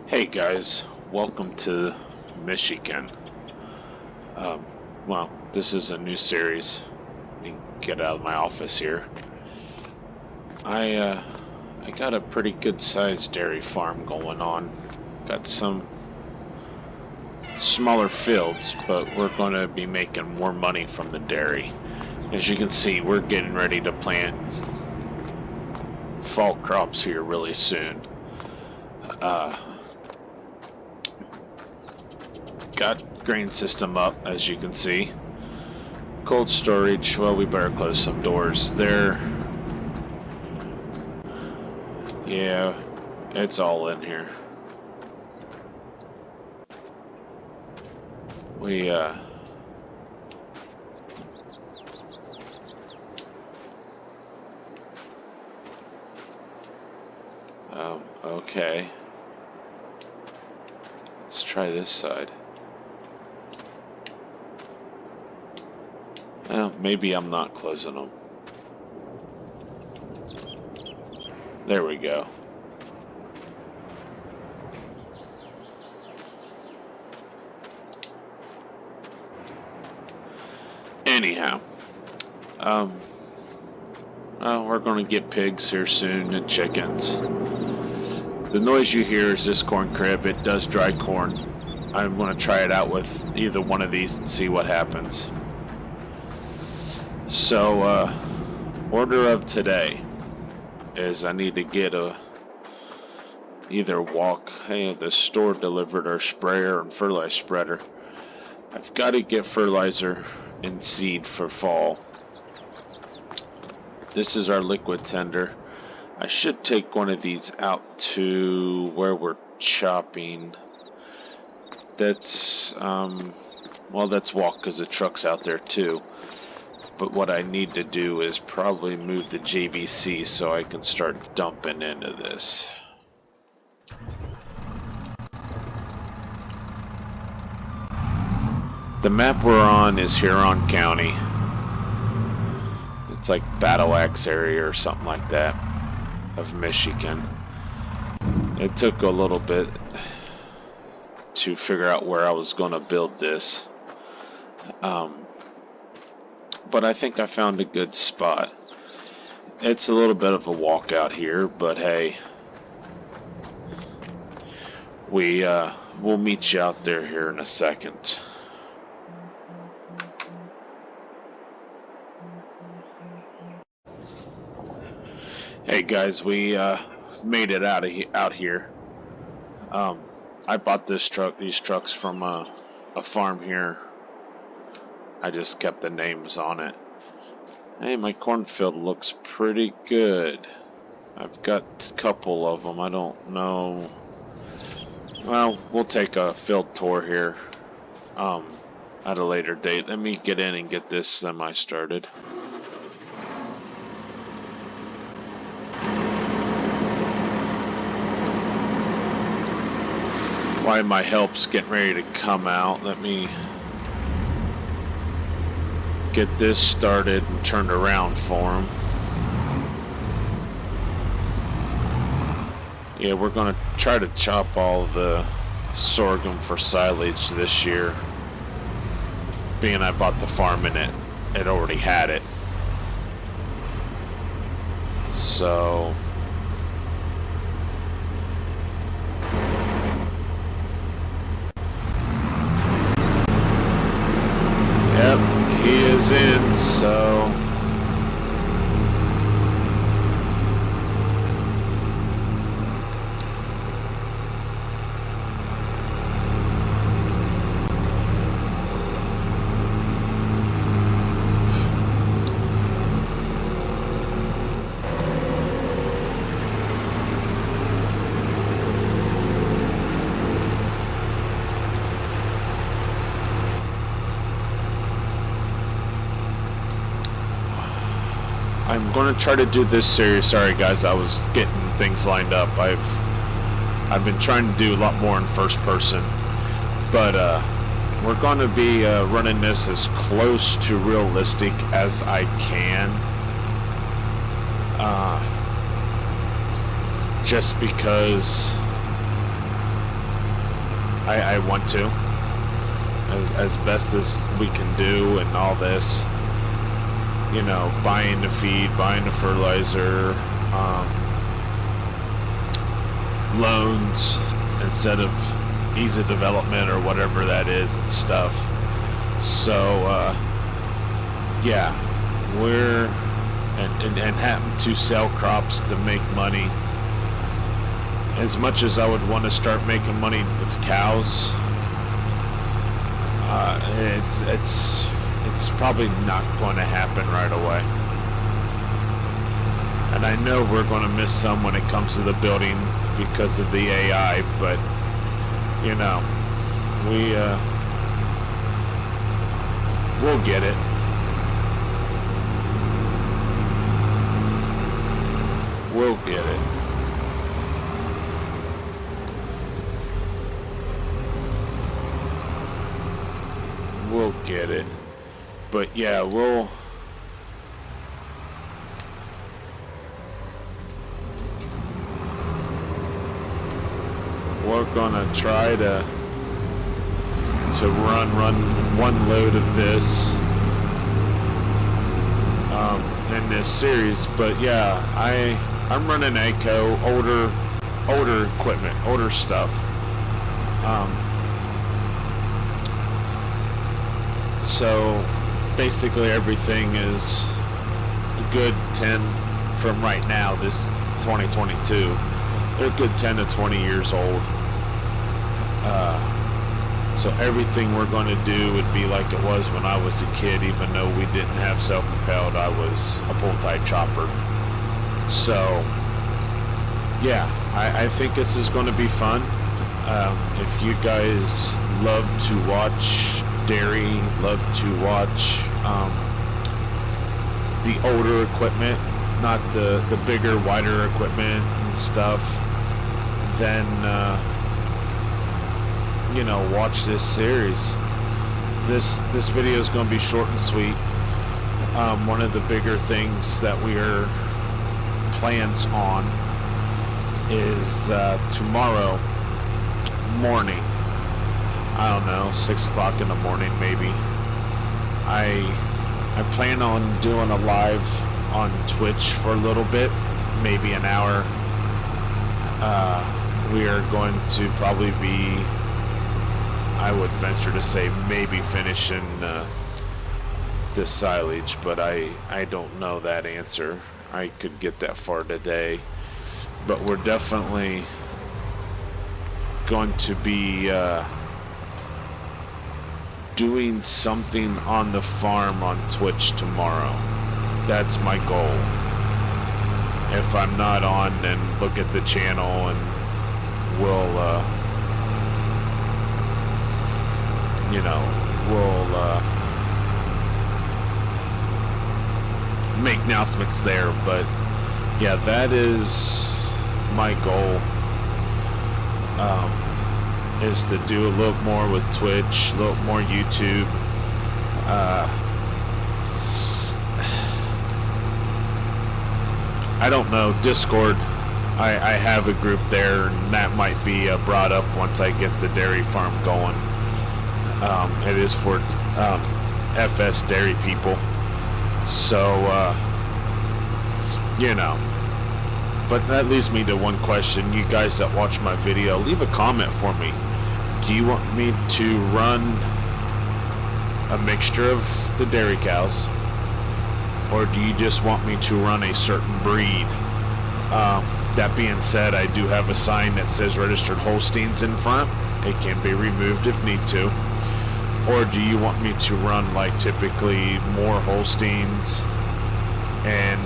Hey guys, welcome to Michigan. Um, well, this is a new series. Let me get out of my office here. I got a pretty good sized dairy farm going on. Got some smaller fields, but we're going to be making more money from the dairy. As you can see, we're getting ready to plant fall crops here really soon. Uh, got grain system up, as you can see. Cold storage, well, we better close some doors there. Yeah, it's all in here. We, okay. Let's try this side. Well, maybe I'm not closing them. There we go. Anyhow, well, we're gonna get pigs here soon and chickens. The noise you hear is this corn crib. It does dry corn. I'm gonna try it out with either one of these and see what happens. So, order of today is I need to get either walk, hey, the store delivered our sprayer and fertilizer spreader. I've got to get fertilizer and seed for fall. This is our liquid tender. I should take one of these out to where we're chopping. That's, well, that's walk because the truck's out there too. But what I need to do is probably move the JVC so I can start dumping into this. The map we're on is Huron County. It's like Battle Axe area or something like that of Michigan. It took a little bit to figure out where I was going to build this. But I think I found a good spot. It's a little bit of a walk out here, but hey, we'll meet you out there here in a second. Hey guys, we made it out here. I bought these trucks from a farm here. I just kept the names on it. Hey, my cornfield looks pretty good. I've got a couple of them. I don't know. Well, we'll take a field tour here at a later date. Let me get in and get this semi started. While my help's getting ready to come out, let me get this started and turned around for him. Yeah, we're going to try to chop all the sorghum for silage this year. Being I bought the farm and it already had it. So yep, he is in, so I'm going to try to do this series. Sorry guys, I was getting things lined up. I've been trying to do a lot more in first person, but we're going to be running this as close to realistic as I can. Just because I want to, as best as we can do, and all this. You know, buying the feed, buying the fertilizer, loans instead of ease of development or whatever that is and stuff. So yeah, we're and happen to sell crops to make money. As much as I would want to start making money with cows, it's probably not going to happen right away. And I know we're going to miss some when it comes to the building because of the AI, but you know, we'll get it. We'll get it. We'll get it. But yeah, we're gonna try to run one load of this in this series. But yeah, I'm running Echo, older equipment, older stuff. So basically everything is a good 10 from right now, this 2022. They're a good 10 to 20 years old. So everything we're going to do would be like it was when I was a kid, even though we didn't have self-propelled. I was a pull-type chopper. So yeah, I think this is going to be fun. If you guys love to watch dairy, love to watch the older equipment, not the bigger, wider equipment and stuff, then you know, watch this series. This video is going to be short and sweet. One of the bigger things that we are plans on is tomorrow morning. I don't know, 6 o'clock in the morning maybe. I plan on doing a live on Twitch for a little bit, maybe an hour. We are going to probably be, I would venture to say, maybe finishing this silage, but I don't know that answer. I could get that far today, but we're definitely going to be doing something on the farm on Twitch tomorrow. That's my goal. If I'm not on, then look at the channel and we'll you know, we'll make announcements there. But yeah, that is my goal, is to do a little more with Twitch, a little more YouTube. I don't know, Discord, I have a group there, and that might be brought up once I get the dairy farm going. It is for FS dairy people, so you know. But that leads me to one question. You guys that watch my video, leave a comment for me. Do you want me to run a mixture of the dairy cows, or do you just want me to run a certain breed? That being said, I do have a sign that says registered Holsteins in front. It can be removed if need to. Or do you want me to run, like, typically more Holsteins and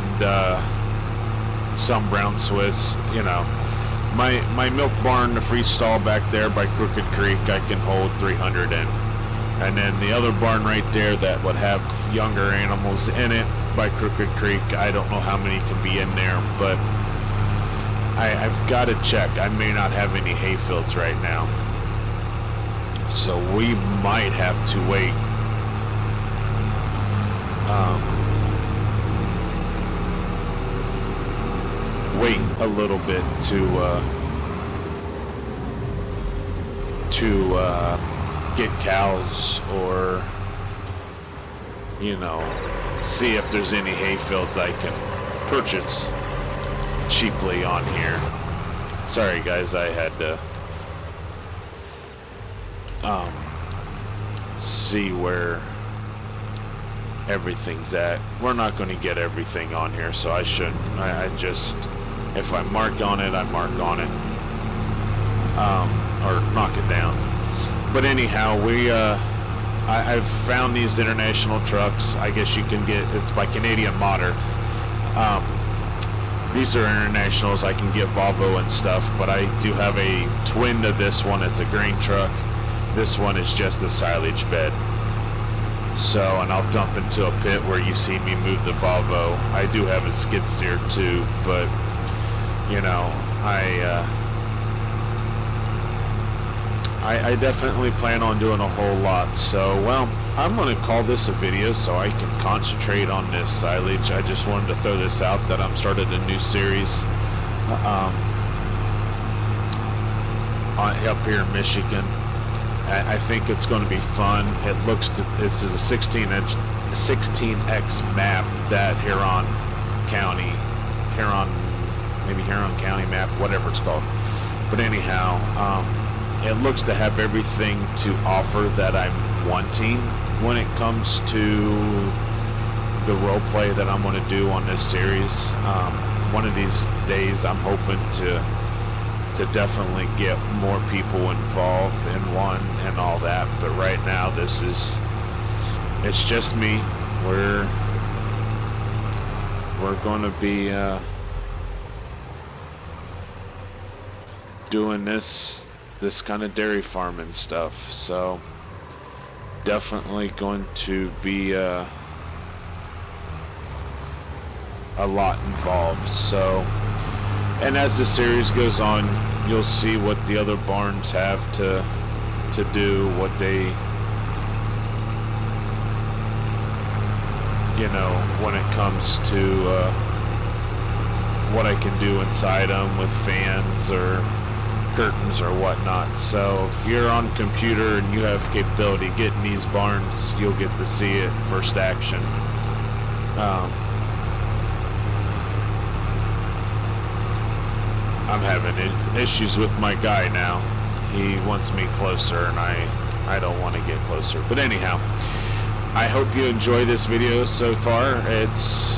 some brown Swiss? You know, my milk barn, the free stall back there by Crooked Creek, I can hold 300 in. And then the other barn right there that would have younger animals in it by Crooked Creek, I don't know how many can be in there, but I've got to check. I may not have any hay fields right now, so we might have to wait. Wait a little bit to get cows or, you know, see if there's any hay fields I can purchase cheaply on here. Sorry guys, I had to see where everything's at. We're not going to get everything on here, so I shouldn't. I just, if I mark on it, I mark on it, or knock it down. But anyhow, I've found these international trucks. I guess you can get, it's by Canadian Modder. These are internationals. I can get Volvo and stuff, but I do have a twin to this one. It's a grain truck. This one is just a silage bed. So, and I'll dump into a pit where you see me move the Volvo. I do have a skid steer too, but you know, I definitely plan on doing a whole lot. So, well, I'm going to call this a video so I can concentrate on this silage. I just wanted to throw this out that I'm starting a new series up here in Michigan. I think it's going to be fun. It looks to, this is a 16x map that Huron County map, whatever it's called. But anyhow, it looks to have everything to offer that I'm wanting when it comes to the role play that I'm going to do on this series. One of these days I'm hoping to definitely get more people involved in one and all that, but right now it's just me. We're going to be doing this kind of dairy farming stuff, so definitely going to be a lot involved. So, and as the series goes on, you'll see what the other barns have to do, what they, you know, when it comes to what I can do inside them with fans or curtains or whatnot. So if you're on computer and you have capability getting these barns, you'll get to see it first action. I'm having issues with my guy now. He wants me closer and I don't want to get closer. But anyhow, I hope you enjoy this video so far. It's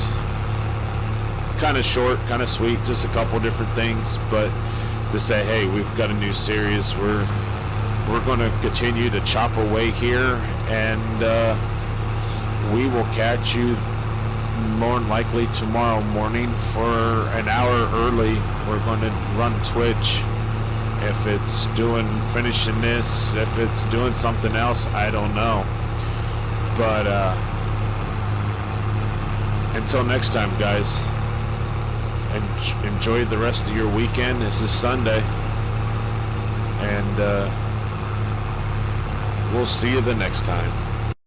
kind of short, kind of sweet, just a couple different things, but to say, hey, we've got a new series. We're going to continue to chop away here, and we will catch you more than likely tomorrow morning for an hour early. We're going to run Twitch. If it's finishing this, if it's doing something else, I don't know. But until next time, guys, enjoy the rest of your weekend. This is Sunday, and we'll see you the next time.